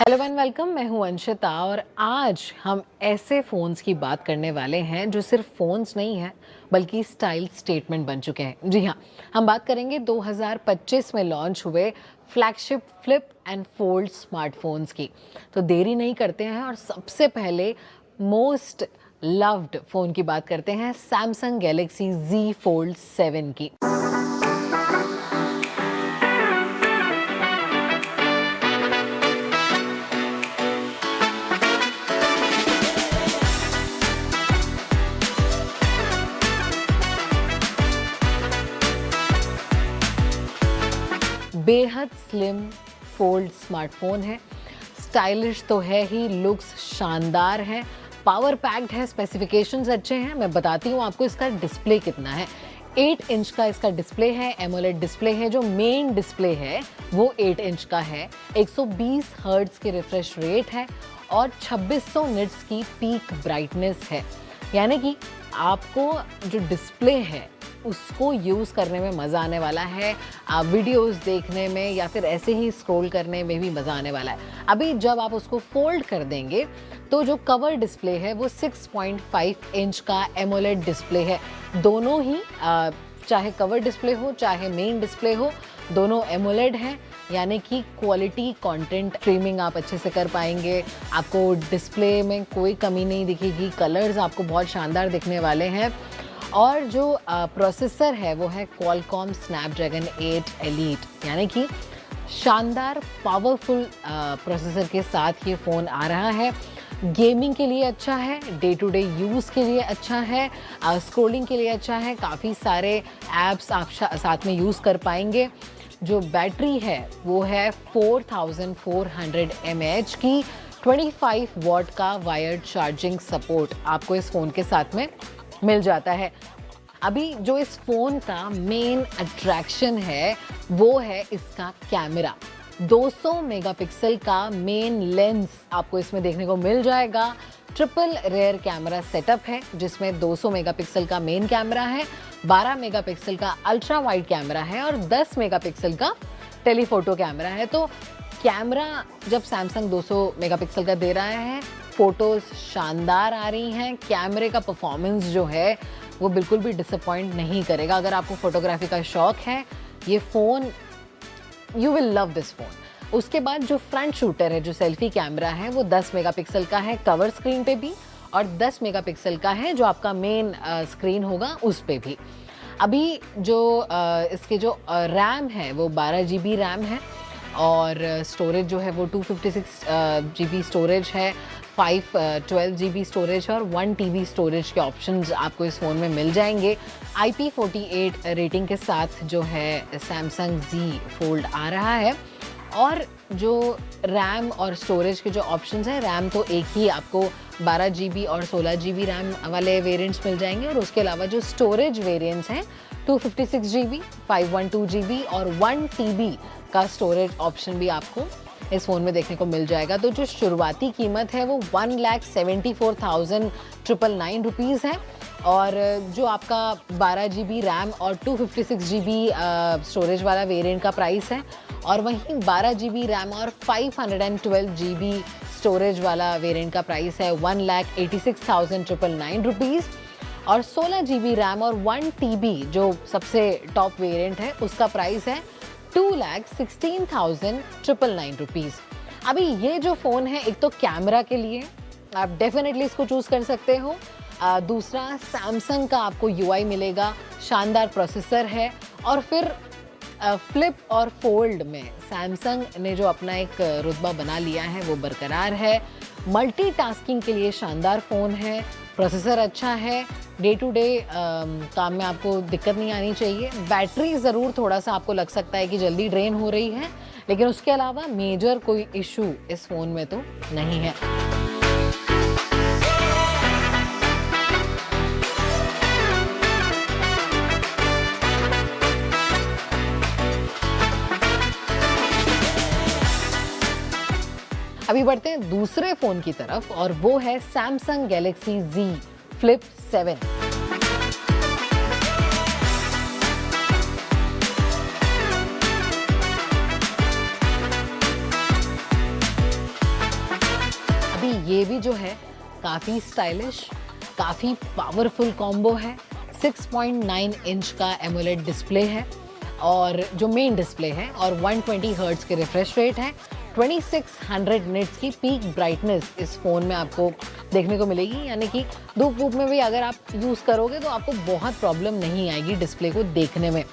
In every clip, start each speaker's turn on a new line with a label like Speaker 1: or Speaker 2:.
Speaker 1: Hello and welcome. मैं हूं अंशिता और आज हम ऐसे फ़ोन्स की बात करने वाले हैं जो सिर्फ फ़ोन्स नहीं हैं बल्कि स्टाइल स्टेटमेंट बन चुके हैं। जी हाँ, हम बात करेंगे 2025 में लॉन्च हुए flagship flip and fold smartphones की। तो देरी नहीं करते हैं और सबसे पहले मोस्ट लव्ड फ़ोन की बात करते हैं, सैमसंग गैलेक्सी Z Fold 7 की। बेहद स्लिम फोल्ड स्मार्टफोन है, स्टाइलिश तो है ही, लुक्स शानदार है, पावर पैक्ड है, स्पेसिफिकेशंस अच्छे हैं। मैं बताती हूँ आपको इसका डिस्प्ले कितना है। 8 इंच का इसका डिस्प्ले है, एमोलेड डिस्प्ले है। जो मेन डिस्प्ले है वो 8 इंच का है, 120 हर्ट्ज की रिफ्रेश रेट है और 2600 निट्स की पीक ब्राइटनेस है। यानी कि आपको जो डिस्प्ले है उसको यूज़ करने में मज़ा आने वाला है, वीडियोस देखने में या फिर ऐसे ही स्क्रॉल करने में भी मज़ा आने वाला है। अभी जब आप उसको फोल्ड कर देंगे तो जो कवर डिस्प्ले है वो 6.5 इंच का एमोलेड डिस्प्ले है। दोनों ही चाहे कवर डिस्प्ले हो चाहे मेन डिस्प्ले हो, दोनों एमोलेड हैं, यानी कि क्वालिटी कंटेंट स्ट्रीमिंग आप अच्छे से कर पाएंगे। आपको डिस्प्ले में कोई कमी नहीं दिखेगी, कलर्स आपको बहुत शानदार दिखने वाले हैं। और जो प्रोसेसर है वो है क्वालकॉम स्नैपड्रैगन 8 एलीट, यानी कि शानदार पावरफुल प्रोसेसर के साथ ये फ़ोन आ रहा है। गेमिंग के लिए अच्छा है, डे टू डे यूज़ के लिए अच्छा है, स्क्रॉलिंग के लिए अच्छा है, काफ़ी सारे ऐप्स आप साथ में यूज़ कर पाएंगे। जो बैटरी है वो है 4400 mAh की, 25 वॉट का वायर्ड चार्जिंग सपोर्ट आपको इस फ़ोन के साथ में मिल जाता है। अभी जो इस फ़ोन का मेन अट्रैक्शन है वो है इसका कैमरा। 200 मेगापिक्सल का मेन लेंस आपको इसमें देखने को मिल जाएगा। ट्रिपल रेयर कैमरा सेटअप है जिसमें 200 मेगापिक्सल का मेन कैमरा है, 12 मेगापिक्सल का अल्ट्रा वाइड कैमरा है और 10 मेगापिक्सल का टेलीफोटो कैमरा है। तो कैमरा जब सैमसंग 200 मेगापिक्सल का दे रहा है, फ़ोटोज़ शानदार आ रही हैं। कैमरे का परफॉर्मेंस जो है वो बिल्कुल भी डिसअपॉइंट नहीं करेगा। अगर आपको फोटोग्राफी का शौक है, ये phone you will love this phone. उसके बाद जो फ्रंट शूटर है, जो सेल्फी कैमरा है, वो 10 मेगापिक्सल का है कवर स्क्रीन पे भी और 10 मेगापिक्सल का है जो आपका मेन स्क्रीन होगा उस पे भी। अभी जो इसके जो रैम है वो 12 GB रैम है और स्टोरेज जो है वो 256 GB स्टोरेज है, 512 GB स्टोरेज और 1 TB स्टोरेज के ऑप्शंस आपको इस फ़ोन में मिल जाएंगे। IP48 रेटिंग के साथ जो है सैमसंग Z Fold आ रहा है। और जो रैम और स्टोरेज के जो ऑप्शंस हैं, रैम तो एक ही आपको 12 GB और 16 GB रैम वाले वेरिएंट्स मिल जाएंगे और उसके अलावा जो स्टोरेज वेरिएंट्स हैं 256 GB, 512 GB और 1 TB का स्टोरेज ऑप्शन भी आपको इस फ़ोन में देखने को मिल जाएगा। तो जो शुरुआती कीमत है वो 1,74,999 रुपीज़ है और जो आपका 12 GB रैम और 256 GB स्टोरेज वाला वेरिएंट का प्राइस है और वहीं 12 GB रैम और 512 GB स्टोरेज वाला वेरिएंट का प्राइस है 1,86,999 रुपीज़ और 16 GB रैम और 1 TB जो सबसे टॉप वेरिएंट है उसका प्राइस है 2,16,999 रुपीज़। अभी ये जो फ़ोन है, एक तो कैमरा के लिए आप डेफिनेटली इसको चूज़ कर सकते हो, दूसरा सैमसंग का आपको UI मिलेगा, शानदार प्रोसेसर है और फिर फ्लिप और फोल्ड में सैमसंग ने जो अपना एक रुतबा बना लिया है वो बरकरार है। मल्टीटास्किंग के लिए शानदार फ़ोन है, प्रोसेसर अच्छा है, डे टू डे काम में आपको दिक्कत नहीं आनी चाहिए। बैटरी ज़रूर थोड़ा सा आपको लग सकता है कि जल्दी ड्रेन हो रही है, लेकिन उसके अलावा मेजर कोई इशू इस फ़ोन में तो नहीं है। अभी बढ़ते हैं दूसरे फ़ोन की तरफ और वो है सैमसंग गैलेक्सी Z Flip 7। ये भी जो है काफ़ी स्टाइलिश, काफ़ी पावरफुल कॉम्बो है। 6.9 इंच का एमोलेड डिस्प्ले है और जो मेन डिस्प्ले है, और 120 हर्ट्ज के रिफ्रेश रेट है। 2600 निट्स की पीक ब्राइटनेस इस फ़ोन में आपको देखने को मिलेगी, यानी कि धूप वूप में भी अगर आप यूज़ करोगे तो आपको बहुत प्रॉब्लम नहीं आएगी डिस्प्ले को देखने में।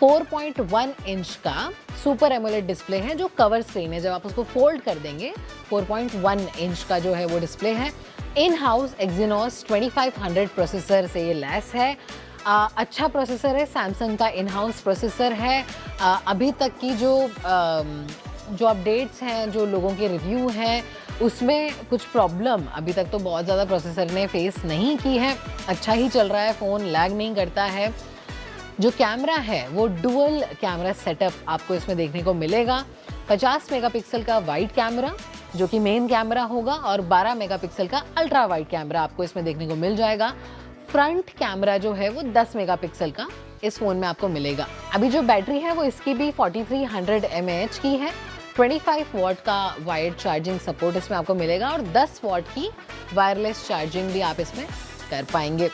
Speaker 1: 4.1 इंच का सुपर एमोलेड डिस्प्ले है जो कवर स्क्रीन है, जब आप उसको फोल्ड कर देंगे 4.1 इंच का जो है वो डिस्प्ले है। इन हाउस Exynos 2500 प्रोसेसर से ये लैस है। अच्छा प्रोसेसर है, सैमसंग का इन हाउस प्रोसेसर है। अभी तक की जो अपडेट्स हैं, जो लोगों के रिव्यू हैं, उसमें कुछ प्रॉब्लम अभी तक तो बहुत ज़्यादा प्रोसेसर ने फेस नहीं की है। अच्छा ही चल रहा है फ़ोन, लैग नहीं करता है। जो कैमरा है वो डुअल कैमरा सेटअप आपको इसमें देखने को मिलेगा। 50 मेगापिक्सल का वाइड कैमरा जो कि मेन कैमरा होगा, और 12 मेगापिक्सल का अल्ट्रा वाइड कैमरा आपको इसमें देखने को मिल जाएगा। फ्रंट कैमरा जो है वो 10 मेगापिक्सल का इस फ़ोन में आपको मिलेगा। अभी जो बैटरी है वो इसकी भी 4300 mAh की है। 25 वॉट का वायर्ड चार्जिंग सपोर्ट इसमें आपको मिलेगा और 10 वॉट की वायरलेस चार्जिंग भी आप इसमें कर पाएंगे।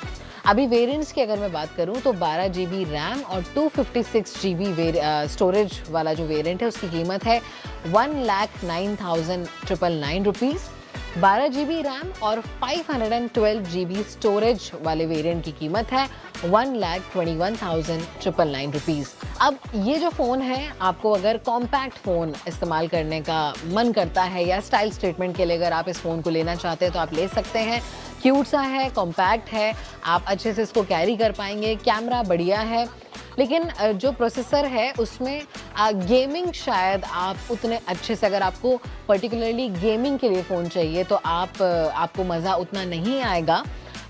Speaker 1: अभी वेरिएंट्स की अगर मैं बात करूं तो 12 GB रैम और 256 GB स्टोरेज वाला जो वेरिएंट है उसकी कीमत है 1,09,999 रुपीज़। 12 GB रैम और 512 GB स्टोरेज वाले वेरिएंट की कीमत है 1,21,999 रुपीज़। अब ये जो फ़ोन है, आपको अगर कॉम्पैक्ट फ़ोन इस्तेमाल करने का मन करता है या स्टाइल स्टेटमेंट के लिए अगर आप इस फ़ोन को लेना चाहते हैं तो आप ले सकते हैं। क्यूट सा है, कॉम्पैक्ट है, आप अच्छे से इसको कैरी कर पाएंगे। कैमरा बढ़िया है, लेकिन जो प्रोसेसर है उसमें गेमिंग शायद आप उतने अच्छे से, अगर आपको पर्टिकुलरली गेमिंग के लिए फ़ोन चाहिए तो आपको मज़ा उतना नहीं आएगा।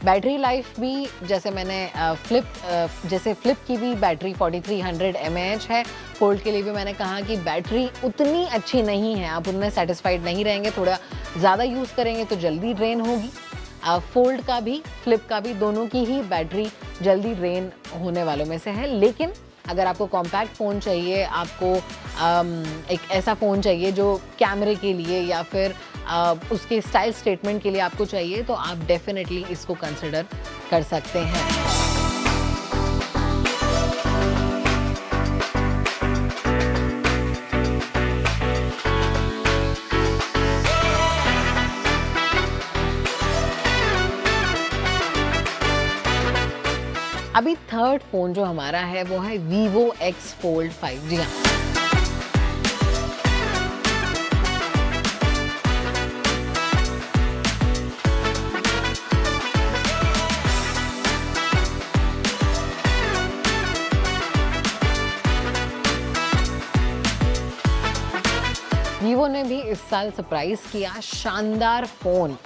Speaker 1: बैटरी लाइफ भी जैसे मैंने फ्लिप की भी बैटरी 4300 mAh है। फोल्ड के लिए भी मैंने कहा कि बैटरी उतनी अच्छी नहीं है, आप उतने सेटिस्फाइड नहीं रहेंगे, थोड़ा ज़्यादा यूज़ करेंगे तो जल्दी ड्रेन होगी। फोल्ड का भी, फ्लिप का भी, दोनों की ही बैटरी जल्दी ड्रेन होने वालों में से है। लेकिन अगर आपको कॉम्पैक्ट फ़ोन चाहिए, आपको एक ऐसा फ़ोन चाहिए जो कैमरे के लिए या फिर उसके स्टाइल स्टेटमेंट के लिए आपको चाहिए, तो आप डेफिनेटली इसको कंसिडर कर सकते हैं। अभी थर्ड फ़ोन जो हमारा है वो है Vivo X Fold 5। जी हाँ, Vivo ने भी इस साल सरप्राइज किया, शानदार फ़ोन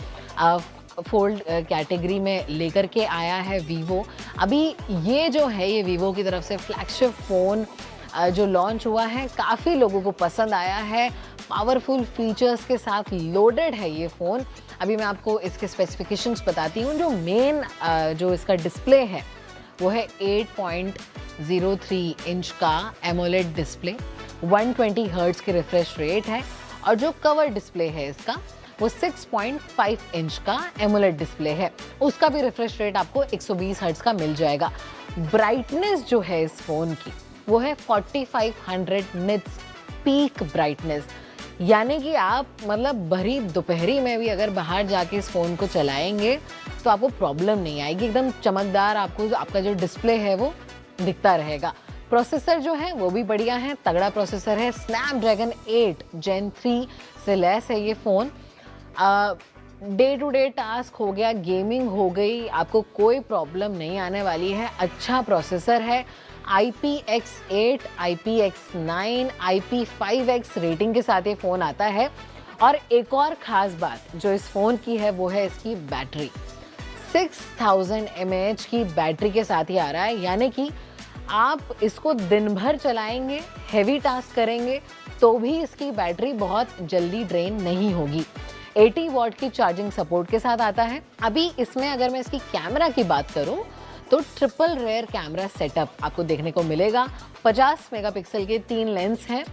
Speaker 1: फोल्ड कैटेगरी में लेकर के आया है Vivo। अभी ये जो है ये Vivo की तरफ से फ्लैगशिप फ़ोन जो लॉन्च हुआ है, काफ़ी लोगों को पसंद आया है। पावरफुल फीचर्स के साथ लोडेड है ये फ़ोन। अभी मैं आपको इसके स्पेसिफिकेशंस बताती हूँ। जो मेन जो इसका डिस्प्ले है वो है 8.03 इंच का एमोलेड डिस्प्ले, 120 हर्ट्ज के रिफ्रेश रेट है, और जो कवर डिस्प्ले है इसका वो 6.5 इंच का एमोलेड डिस्प्ले है। उसका भी रिफ्रेश रेट आपको 120 हर्ट्ज का मिल जाएगा। ब्राइटनेस जो है इस फ़ोन की वो है 4500 निट्स पीक ब्राइटनेस, यानी कि आप मतलब भरी दोपहरी में भी अगर बाहर जाके इस फ़ोन को चलाएंगे तो आपको प्रॉब्लम नहीं आएगी। एकदम चमकदार आपको आपका जो डिस्प्ले है वो दिखता रहेगा। प्रोसेसर जो है वो भी बढ़िया है, तगड़ा प्रोसेसर है। स्नैपड्रैगन 8 Gen 3 से लैस है ये phone. Day to day task हो गया, गेमिंग हो गई, आपको कोई प्रॉब्लम नहीं आने वाली है। अच्छा प्रोसेसर है। IPX8, IPX9, IP5X रेटिंग के साथ ये फ़ोन आता है। और एक और ख़ास बात जो इस फ़ोन की है वो है इसकी बैटरी। 6000 mAh की बैटरी के साथ ही आ रहा है, यानी कि आप इसको दिन भर चलाएंगे, हेवी टास्क करेंगे तो भी इसकी बैटरी बहुत जल्दी ड्रेन नहीं होगी। 80 वॉट की चार्जिंग सपोर्ट के साथ आता है। अभी इसमें अगर मैं इसकी कैमरा की बात करूं तो ट्रिपल रेयर कैमरा सेटअप आपको देखने को मिलेगा। 50 मेगापिक्सल के 3 लेंस हैं,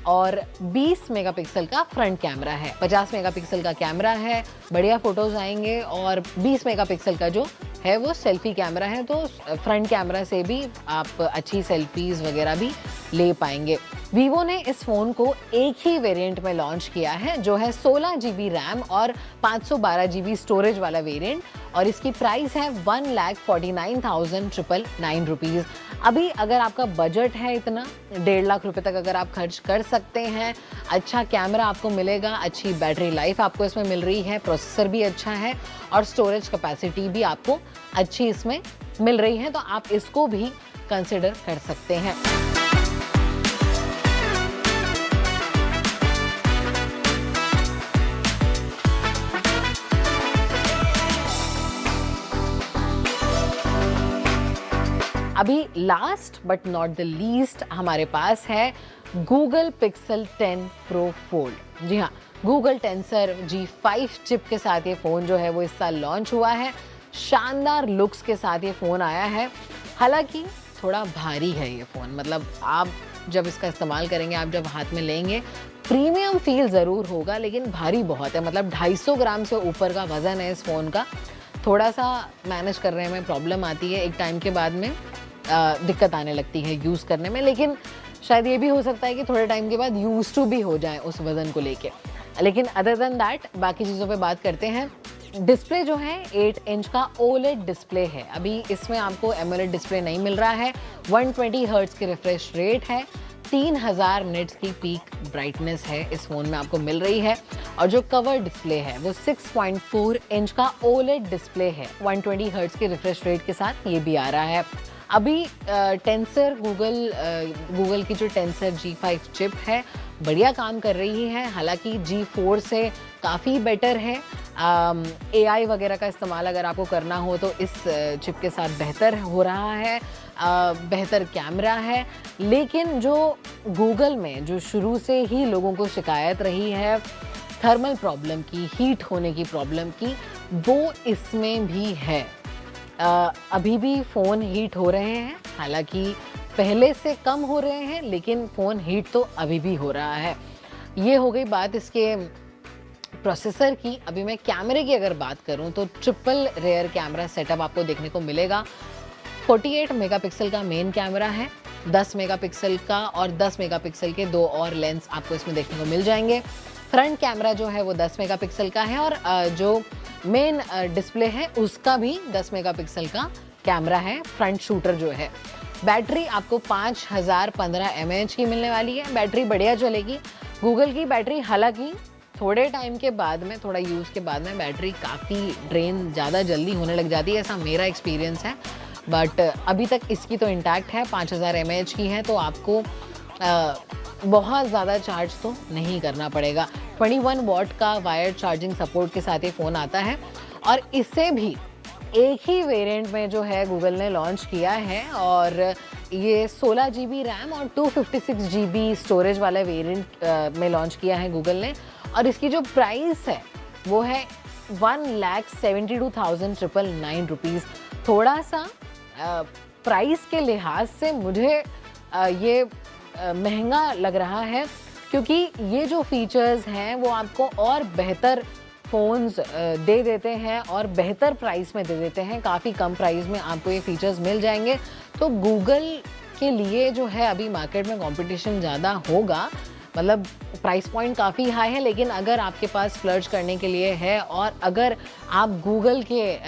Speaker 1: और 20 मेगापिक्सल का फ्रंट कैमरा है। 50 मेगापिक्सल का कैमरा है, बढ़िया फोटोज आएंगे, और 20 मेगापिक्सल का जो है वो सेल्फी कैमरा है, तो फ्रंट कैमरा से भी आप अच्छी सेल्फीज वगैरह भी ले पाएंगे। वीवो ने इस फ़ोन को एक ही वेरिएंट में लॉन्च किया है, जो है 16 GB रैम और 512 GB स्टोरेज वाला वेरिएंट, और इसकी प्राइस है 1,49,999 रुपीज़। अभी अगर आपका बजट है इतना 1.5 लाख रुपए तक अगर आप खर्च कर सकते हैं, अच्छा कैमरा आपको मिलेगा, अच्छी बैटरी लाइफ आपको इसमें मिल रही है, प्रोसेसर भी अच्छा है और स्टोरेज कैपेसिटी भी आपको अच्छी इसमें मिल रही है, तो आप इसको भी कंसिडर कर सकते हैं। अभी last but not the least हमारे पास है गूगल पिक्सल 10 प्रो फोल्ड। जी हाँ, गूगल टेंसर G5 चिप के साथ ये फ़ोन जो है वो इस साल लॉन्च हुआ है। शानदार लुक्स के साथ ये फ़ोन आया है। हालांकि थोड़ा भारी है ये फ़ोन, मतलब आप जब इसका इस्तेमाल करेंगे, आप जब हाथ में लेंगे, प्रीमियम फील ज़रूर होगा, लेकिन भारी बहुत है। मतलब 250 ग्राम से ऊपर का वज़न है इस फ़ोन का। थोड़ा सा मैनेज करने में प्रॉब्लम आती है, एक टाइम के बाद में दिक्कत आने लगती है यूज़ करने में, लेकिन शायद ये भी हो सकता है कि थोड़े टाइम के बाद यूज़ टू भी हो जाए उस वज़न को लेके। लेकिन अदर देन दैट बाकी चीज़ों पे बात करते हैं। डिस्प्ले जो है 8 इंच का OLED डिस्प्ले है। अभी इसमें आपको AMOLED डिस्प्ले नहीं मिल रहा है। 120 हर्ट्ज़ की रिफ्रेश रेट है, 3000 निट्स की पीक ब्राइटनेस है इस फ़ोन में आपको मिल रही है, और जो कवर डिस्प्ले है वो 6.4 इंच का OLED डिस्प्ले है। 120 हर्ट्ज़ की रिफ्रेश रेट के साथ ये भी आ रहा है। अभी टेंसर गूगल की जो टेंसर G5 चिप है बढ़िया काम कर रही है, हालांकि G4 से काफ़ी बेटर है। AI वगैरह का इस्तेमाल अगर आपको करना हो तो इस चिप के साथ बेहतर हो रहा है, बेहतर कैमरा है। लेकिन जो गूगल में जो शुरू से ही लोगों को शिकायत रही है थर्मल प्रॉब्लम की, हीट होने की प्रॉब्लम की, वो इसमें भी है। अभी भी फ़ोन हीट हो रहे हैं, हालांकि पहले से कम हो रहे हैं, लेकिन फ़ोन हीट तो अभी भी हो रहा है। ये हो गई बात इसके प्रोसेसर की। अभी मैं कैमरे की अगर बात करूं तो ट्रिपल रेयर कैमरा सेटअप आपको देखने को मिलेगा। 48 मेगापिक्सल का मेन कैमरा है, 10 मेगापिक्सल का और 10 मेगापिक्सल के 2 और लेंस आपको इसमें देखने को मिल जाएंगे। फ्रंट कैमरा जो है वो 10 मेगापिक्सल का है, और जो मेन डिस्प्ले है उसका भी 10 मेगापिक्सल का कैमरा है, फ्रंट शूटर जो है। बैटरी आपको 5015 mAh की मिलने वाली है, बैटरी बढ़िया चलेगी। गूगल की बैटरी हालांकि थोड़े टाइम के बाद में, थोड़ा यूज़ के बाद में बैटरी काफ़ी ड्रेन ज़्यादा जल्दी होने लग जाती है, ऐसा मेरा एक्सपीरियंस है। बट अभी तक इसकी तो इंटैक्ट है, 5000 mAh की है, तो आपको बहुत ज़्यादा चार्ज तो नहीं करना पड़ेगा। 21 वॉट का वायर चार्जिंग सपोर्ट के साथ ये फ़ोन आता है, और इसे भी एक ही वेरिएंट में जो है गूगल ने लॉन्च किया है, और ये 16 GB रैम और 256 GB स्टोरेज वाला वेरिएंट में लॉन्च किया है गूगल ने। और इसकी जो प्राइस है वो है 1,72,999 रुपीज़। थोड़ा सा प्राइस के लिहाज से मुझे ये महंगा लग रहा है, क्योंकि ये जो फीचर्स हैं वो आपको और बेहतर फ़ोन्स दे देते हैं और बेहतर प्राइस में दे देते हैं। काफ़ी कम प्राइस में आपको ये फीचर्स मिल जाएंगे। तो गूगल के लिए जो है अभी मार्केट में कंपटीशन ज़्यादा होगा, मतलब प्राइस पॉइंट काफ़ी हाई है, लेकिन अगर आपके पास फ्लर्ट करने के लिए है और अगर आप गूगल के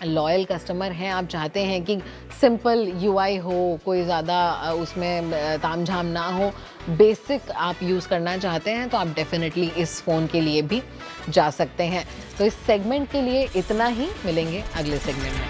Speaker 1: लॉयल कस्टमर हैं, आप चाहते हैं कि सिंपल UI हो, कोई ज़्यादा उसमें तामझाम ना हो, बेसिक आप यूज़ करना चाहते हैं, तो आप डेफिनेटली इस फ़ोन के लिए भी जा सकते हैं। तो इस सेगमेंट के लिए इतना ही, मिलेंगे अगले सेगमेंट में।